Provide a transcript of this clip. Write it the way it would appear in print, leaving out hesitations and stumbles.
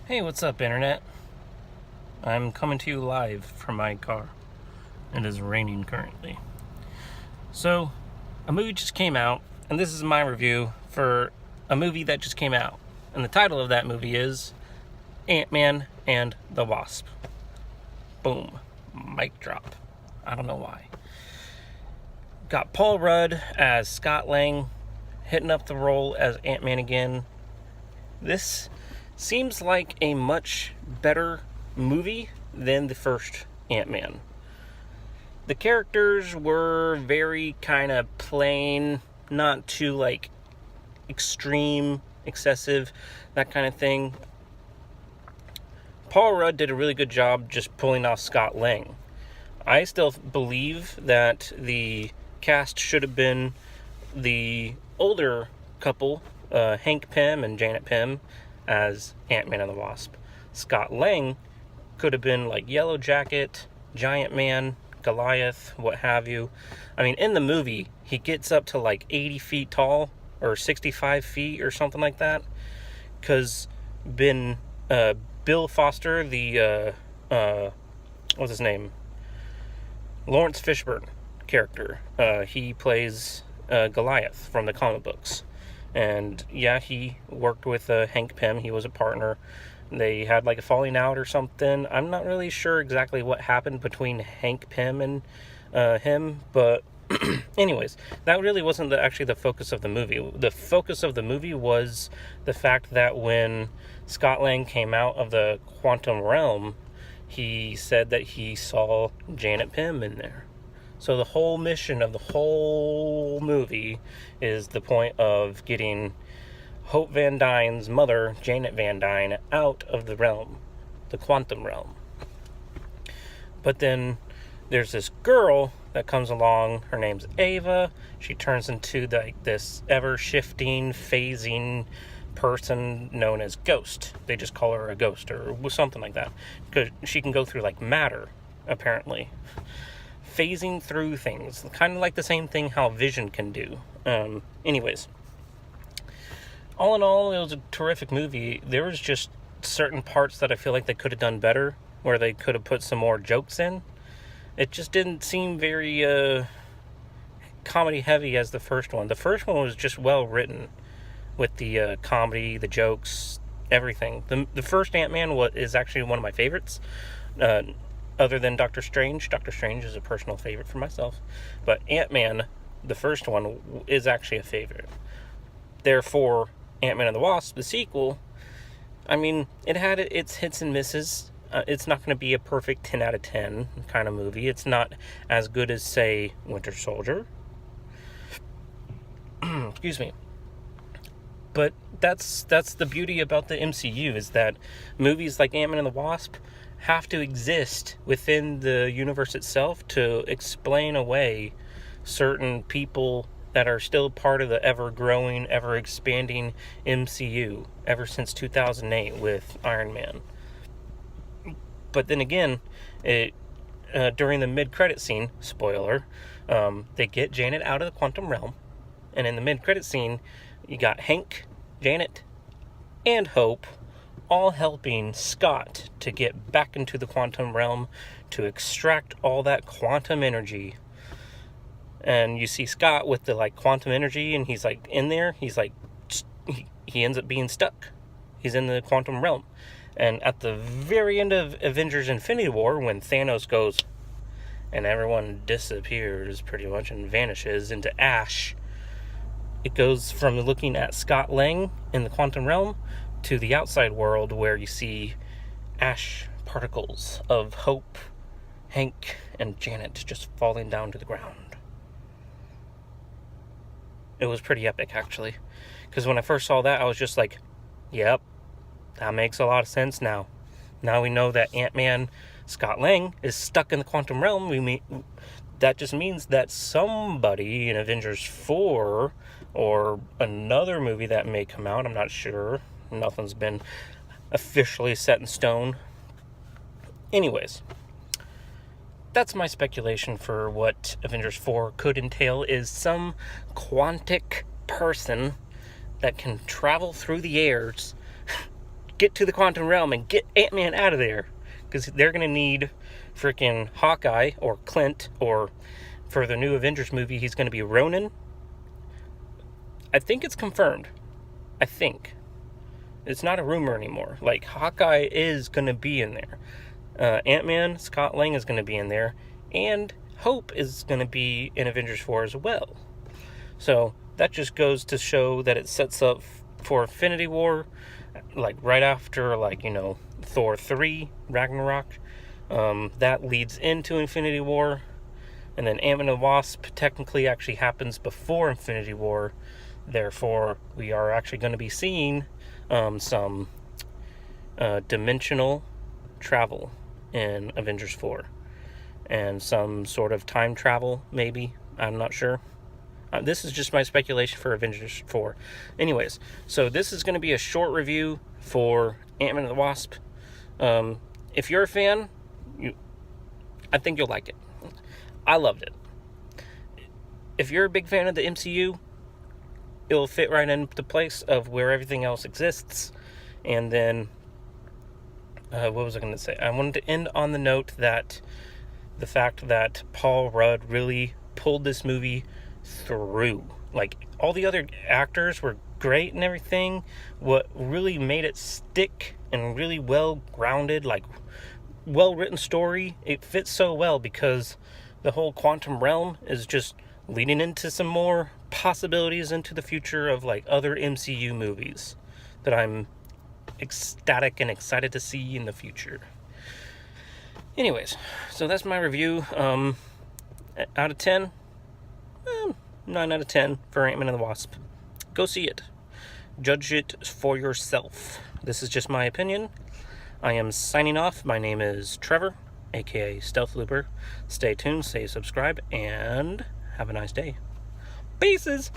Hey, what's up, Internet? I'm coming to you live from my car. It is raining currently. So, a movie just came out, and this is my review for a movie that just came out. And the title of that movie is Ant-Man and the Wasp. Boom. Mic drop. I don't know why. Got Paul Rudd as Scott Lang, hitting up the role as Ant-Man again. This seems like a much better movie than the first Ant-Man. The characters were very kind of plain, not too extreme, excessive, that kind of thing. Paul Rudd did a really good job just pulling off Scott Lang. I still believe that the cast should have been the older couple, Hank Pym and Janet Pym, as Ant-Man and the Wasp. Scott Lang could have been like Yellow Jacket, Giant Man, Goliath, what have you. I mean, in the movie, he gets up to like 80 feet tall, or 65 feet, or something like that. Because Bill Foster, what's his name? Lawrence Fishburne character. He plays Goliath from the comic books. And yeah, he worked with Hank Pym. He was a partner. They had like a falling out or something. I'm not really sure exactly what happened between Hank Pym and him, but anyways, that really wasn't actually the focus of the movie. The focus of the movie was the fact that when Scott Lang came out of the quantum realm, he said that he saw Janet Pym in there. So the whole mission of the whole movie is the point of getting Hope Van Dyne's mother, Janet Van Dyne, out of the realm, the quantum realm. But then there's this girl that comes along. Her name's Ava. She turns into this ever-shifting, phasing person known as Ghost. They just call her a ghost or something like that, because she can go through like matter, apparently. Phasing through things, kind of like the same thing how Vision can do. Anyways, all in all, it was a terrific movie. There was just certain parts that I feel like they could have done better, where they could have put some more jokes in. It just didn't seem very comedy heavy as the first one. The first one was just well written with the comedy, the jokes, everything. The first Ant-Man is actually one of my favorites. Other than Doctor Strange. Doctor Strange is a personal favorite for myself. But Ant-Man, the first one, is actually a favorite. Therefore, Ant-Man and the Wasp, the sequel, I mean, it had its hits and misses. It's not going to be a perfect 10 out of 10 kind of movie. It's not as good as, say, Winter Soldier. Excuse me. But that's the beauty about the MCU, is that movies like Ant-Man and the Wasp have to exist within the universe itself to explain away certain people that are still part of the ever-growing, ever-expanding MCU ever since 2008 with Iron Man. But then again, during the mid-credit scene, spoiler, they get Janet out of the quantum realm, and in the mid-credit scene, you got Hank, Janet, and Hope all helping Scott to get back into the quantum realm to extract all that quantum energy. And you see Scott with the quantum energy, and he's in there. He's he ends up being stuck. He's in the quantum realm. And at the very end of Avengers Infinity War, when Thanos goes and everyone disappears pretty much and vanishes into ash, it goes from looking at Scott Lang in the quantum realm to the outside world, where you see ash particles of Hope, Hank, and Janet just falling down to the ground. It was pretty epic, actually, because when I first saw that, I was just like, yep, that makes a lot of sense now. Now we know that Ant-Man, Scott Lang, is stuck in the quantum realm. That just means that somebody in Avengers 4 or another movie that may come out, I'm not sure, nothing's been officially set in stone. Anyways, that's my speculation for what Avengers 4 could entail, is some quantic person that can travel through the airs get to the quantum realm and get Ant-Man out of there. Because they're going to need freaking Hawkeye or Clint, or for the new Avengers movie, he's going to be Ronan. I think it's confirmed. I think. It's not a rumor anymore. Like, Hawkeye is going to be in there. Ant-Man, Scott Lang is going to be in there. And Hope is going to be in Avengers 4 as well. So, that just goes to show that it sets up for Infinity War, like, right after, like, you know, Thor 3, Ragnarok. That leads into Infinity War. And then Ant-Man and the Wasp technically actually happens before Infinity War. Therefore, we are actually going to be seeing some dimensional travel in Avengers 4. And some sort of time travel, maybe. I'm not sure. This is just my speculation for Avengers 4. Anyways, so this is going to be a short review for Ant-Man and the Wasp. If you're a fan, I think you'll like it. I loved it. If you're a big fan of the MCU, it'll fit right into place of where everything else exists. And then, what was I going to say? I wanted to end on the note that the fact that Paul Rudd really pulled this movie through. Like, all the other actors were great and everything. What really made it stick and really well grounded, like, well written story, it fits so well because the whole quantum realm is just leading into some more possibilities into the future of, like, other MCU movies that I'm ecstatic and excited to see in the future. Anyways, so that's my review. Out of 10, 9 out of 10 for Ant-Man and the Wasp. Go see it. Judge it for yourself. This is just my opinion. I am signing off. My name is Trevor, aka Stealth Looper. Stay tuned, stay subscribed, and have a nice day. Pieces!